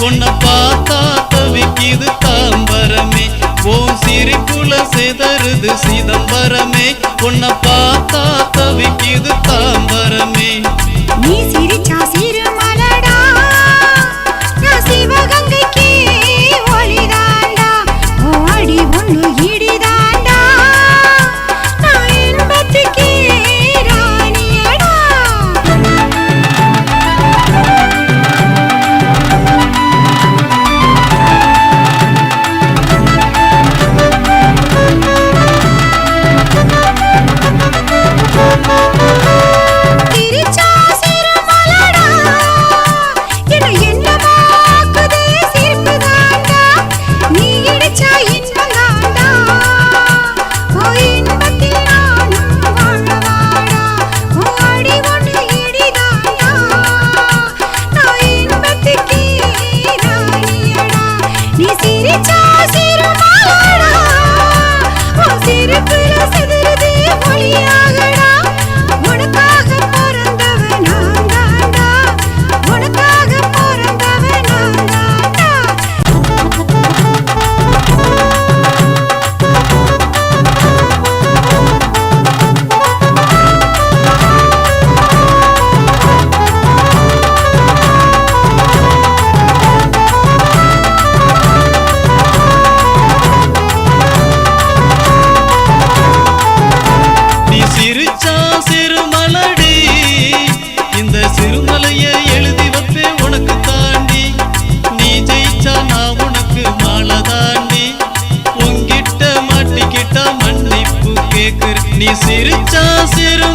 உன்னை பார்த்தா தவிக்குது தாம்பரமே ஓம் சிரிப்புல செதறுது சிதம்பரமே உன்னை பார்த்தா தவிக்குது தாம்பரமே நீ சிரிச்சா சிறுமலடா நான் சிவகங்கைக்கு ஒளிதாண்டா ஓ அடி ஒன்று இடிதாண்டா நான் இன்பத்துக்கு ராணியடா சிரிச்சா சிறுமலடா என்ன என்னமாக்குதே சிரிப்புதாண்டா நீ இடிச்சா இன்பந்தாண்டா ஓ இன்பத்தில் நானும் வாழவாடா ஓ அடி ஒன்று இடிதாண்டா நான் இன்பத்துக்கு ராணியடா நீ சிரிச்சா சிறுமலடா ஓ சிரிப்புல செதறுதே ஒளியாகடா உனக்காக பிறந்தவன் நான் தாண்டா உனக்காக பிறந்தவன் நான் தாண்டா நீ சிரிச்சா சிறுமலடி இந்த சிறுமலைய எழுதி வைப்பே உனக்கு தாண்டி நீ ஜெயிச்சா நான் உனக்கு மாலை தாண்டி உன்கிட்ட மாட்டிக்கிட்டா மன்னிப்பு கேக்குற நீ சிரிச்சா சிறு